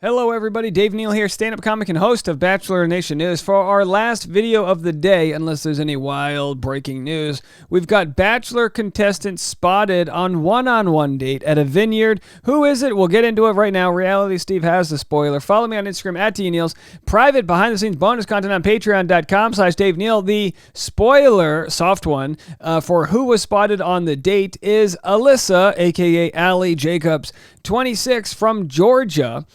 Hello everybody, Dave Neal here, stand-up comic and host of Bachelor Nation News. For our last video of the day, unless there's any wild breaking news, we've got Bachelor contestant spotted on one-on-one date at a Vineyard. Who is it? We'll get into it right now. Reality Steve has the spoiler. Follow me on Instagram at DNeals. Private behind-the-scenes bonus content on patreon.com/Dave Neal. The spoiler, soft one, for who was spotted on the date is Alyssa, aka Allie Jacobs, 26, from Georgia.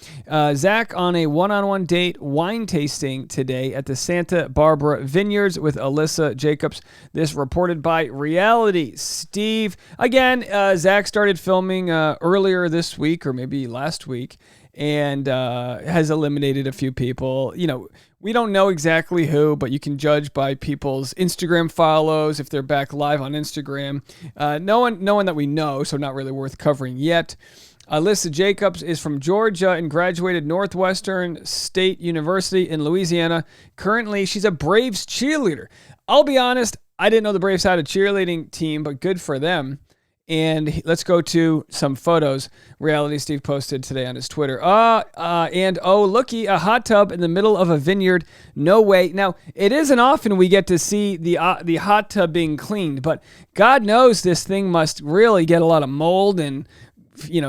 Zach on a one-on-one date wine tasting today at the Santa Barbara Vineyards with Alyssa Jacobs. This reported by Reality Steve. Again, Zach started filming earlier this week or maybe last week and has eliminated a few people. You know, we don't know exactly who, but you can judge by people's Instagram follows if they're back live on Instagram. No one that we know, so not really worth covering yet. Alyssa Jacobs is from Georgia and graduated Northwestern State University in Louisiana. Currently, she's a Braves cheerleader. I'll be honest, I didn't know the Braves had a cheerleading team, but good for them. And let's go to some photos Reality Steve posted today on his Twitter. Looky, a hot tub in the middle of a vineyard. No way. Now, it isn't often we get to see the hot tub being cleaned, but God knows this thing must really get a lot of mold and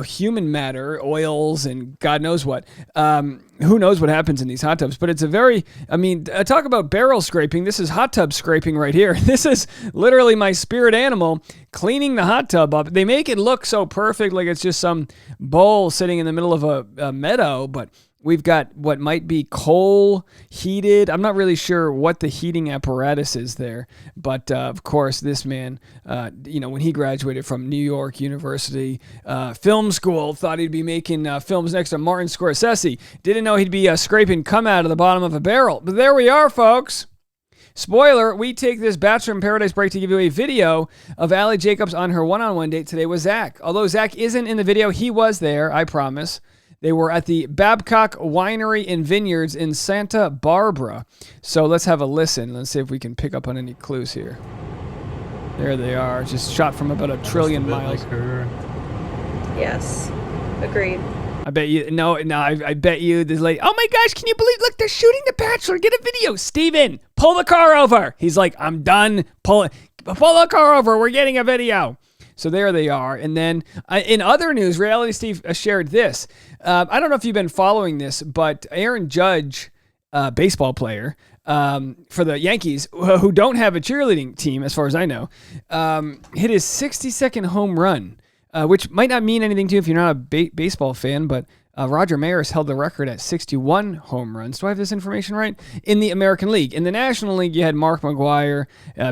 human matter, oils, and God knows what. Who knows what happens in these hot tubs? But it's talk about barrel scraping. This is hot tub scraping right here. This is literally my spirit animal cleaning the hot tub up. They make it look so perfect, like it's just some bowl sitting in the middle of a meadow, but we've got what might be coal heated. I'm not really sure what the heating apparatus is there, but of course, this man, when he graduated from New York University film school, thought he'd be making films next to Martin Scorsese. Didn't know he'd be scraping cum out of the bottom of a barrel. But there we are, folks. Spoiler, we take this Bachelor in Paradise break to give you a video of Allie Jacobs on her one-on-one date today with Zach. Although Zach isn't in the video, he was there, I promise. They were at the Babcock Winery and Vineyards in Santa Barbara. So let's have a listen. Let's see if we can pick up on any clues here. There they are, just shot from about 1 trillion miles. Like her. Yes, agreed. I bet you, I bet you this lady, oh my gosh, can you believe, look, they're shooting The Bachelor, get a video. Steven, pull the car over. He's like, I'm done, pull the car over, we're getting a video. So there they are. And then in other news, Reality Steve shared this. I don't know if you've been following this, but Aaron Judge, baseball player for the Yankees, who don't have a cheerleading team, as far as I know, hit his 62nd home run, which might not mean anything to you if you're not a baseball fan, but Roger Maris held the record at 61 home runs. Do I have this information right? In the American League. In the National League, you had Mark McGwire,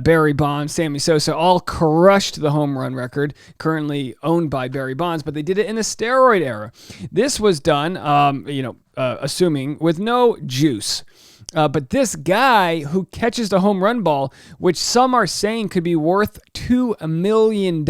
Barry Bonds, Sammy Sosa, all crushed the home run record, currently owned by Barry Bonds, but they did it in the steroid era. This was done, assuming, with no juice. But this guy who catches the home run ball, which some are saying could be worth $2 million,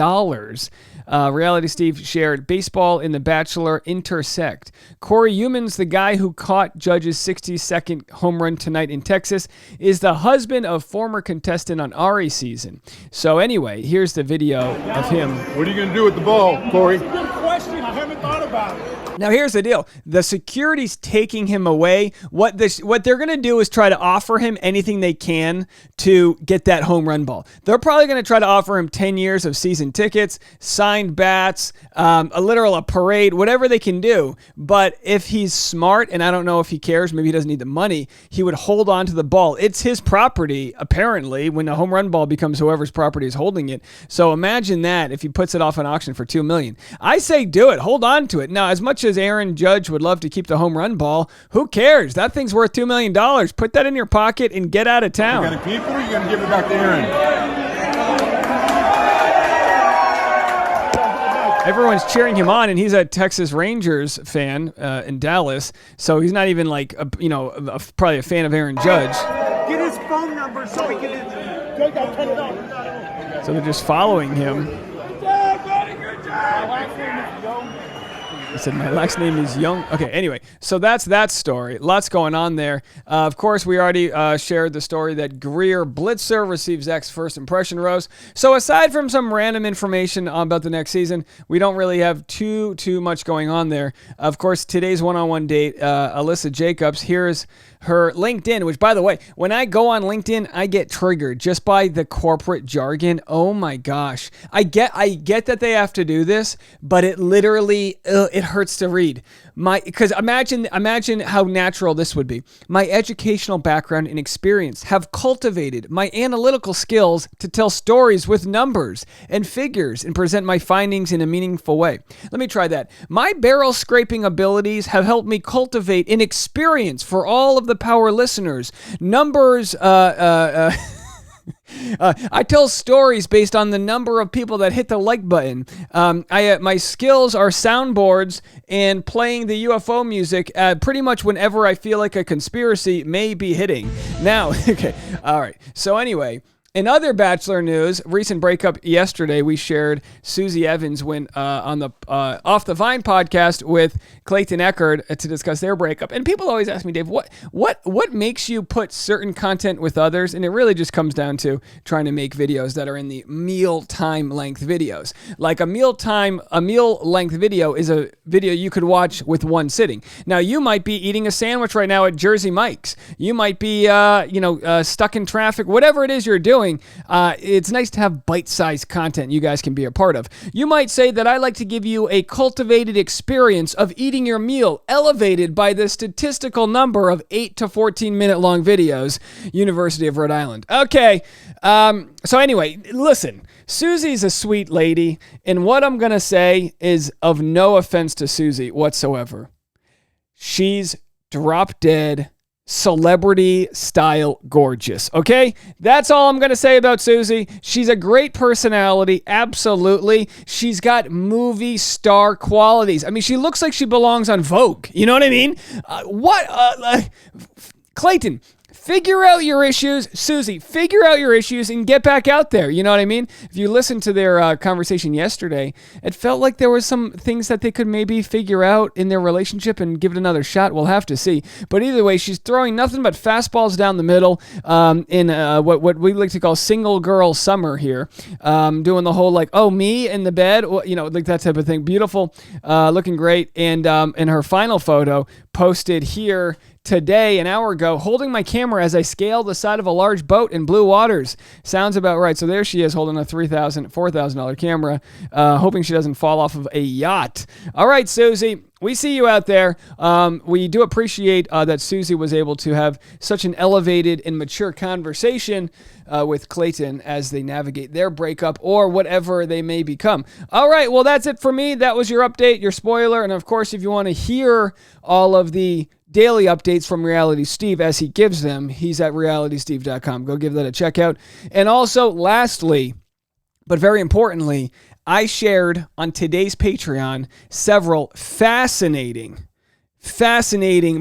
Reality Steve shared, baseball and The Bachelor intersect. Corey Humans, the guy who caught Judge's 62nd home run tonight in Texas, is the husband of former contestant on Ari's season. So anyway, here's the video of him. What are you going to do with the ball, Corey? That's a good question. I haven't thought about it. Now, here's the deal. The security's taking him away. What they're going to do is try to offer him anything they can to get that home run ball. They're probably going to try to offer him 10 years of season tickets, signed bats, a parade, whatever they can do. But if he's smart, and I don't know if he cares, maybe he doesn't need the money, he would hold on to the ball. It's his property, apparently, when a home run ball becomes whoever's property is holding it. So imagine that if he puts it off an auction for $2 million. I say do it. Hold on to it. Now, as much as Aaron Judge would love to keep the home run ball, who cares? That thing's worth $2 million. Put that in your pocket and get out of town. You got to keep it or you got to give it back to Aaron? Everyone's cheering him on, and he's a Texas Rangers fan in Dallas, so he's not even probably a fan of Aaron Judge. Get his phone number so we can take that $10. So they're just following him. Good job, buddy. Good job. He said, my last name is Young. Okay, anyway, so that's that story. Lots going on there. Of course, we already shared the story that Greer Blitzer receives X first impression rose. So aside from some random information about the next season, we don't really have too much going on there. Of course, today's one-on-one date, Alyssa Jacobs, here's her LinkedIn, which, by the way, when I go on LinkedIn, I get triggered just by the corporate jargon. Oh my gosh. I get that they have to do this, but it literally, it hurts to read. Because imagine how natural this would be. My educational background and experience have cultivated my analytical skills to tell stories with numbers and figures and present my findings in a meaningful way. Let me try that. My barrel scraping abilities have helped me cultivate an experience for all of the power listeners. Numbers, I tell stories based on the number of people that hit the like button. My skills are soundboards and playing the UFO music pretty much whenever I feel like a conspiracy may be hitting. Now, okay, all right. So anyway, in other Bachelor news, recent breakup yesterday, we shared Susie Evans went on the Off the Vine podcast with Clayton Eckerd to discuss their breakup. And people always ask me, Dave, what makes you put certain content with others? And it really just comes down to trying to make videos that are in the mealtime length videos. Like a meal length video is a video you could watch with one sitting. Now, you might be eating a sandwich right now at Jersey Mike's. You might be, stuck in traffic, whatever it is you're doing. It's nice to have bite-sized content you guys can be a part of. You might say that I like to give you a cultivated experience of eating your meal, elevated by the statistical number of 8 to 14-minute long videos. University of Rhode Island. Okay, so anyway, listen. Susie's a sweet lady, and what I'm going to say is of no offense to Susie whatsoever. She's drop dead celebrity style gorgeous. Okay? That's all I'm going to say about Susie. She's a great personality. Absolutely. She's got movie star qualities. I mean, she looks like she belongs on Vogue. You know what I mean? Clayton, figure out your issues. Susie, figure out your issues and get back out there. You know what I mean? If you listen to their conversation yesterday, it felt like there was some things that they could maybe figure out in their relationship and give it another shot. We'll have to see. But either way, she's throwing nothing but fastballs down the middle in what we like to call single girl summer here. Doing the whole like, oh, me in the bed, like that type of thing. Beautiful, looking great. And in her final photo posted here today, an hour ago, holding my camera as I scale the side of a large boat in blue waters. Sounds about right. So there she is holding a $4,000 camera, hoping she doesn't fall off of a yacht. All right, Susie, we see you out there. We do appreciate that Susie was able to have such an elevated and mature conversation with Clayton as they navigate their breakup or whatever they may become. All right, well, that's it for me. That was your update, your spoiler. And of course, if you want to hear all of the daily updates from Reality Steve as he gives them, he's at realitysteve.com. Go give that a check out. And also, lastly, but very importantly, I shared on today's Patreon several fascinating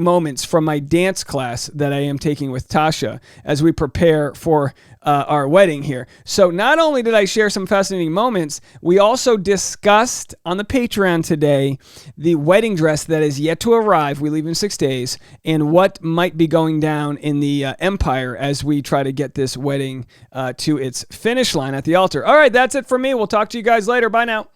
moments from my dance class that I am taking with Tasha as we prepare for our wedding here. So not only did I share some fascinating moments, we also discussed on the Patreon today the wedding dress that is yet to arrive. We leave in 6 days, and what might be going down in the empire as we try to get this wedding to its finish line at the altar. All right, that's it for me. We'll talk to you guys later. Bye now.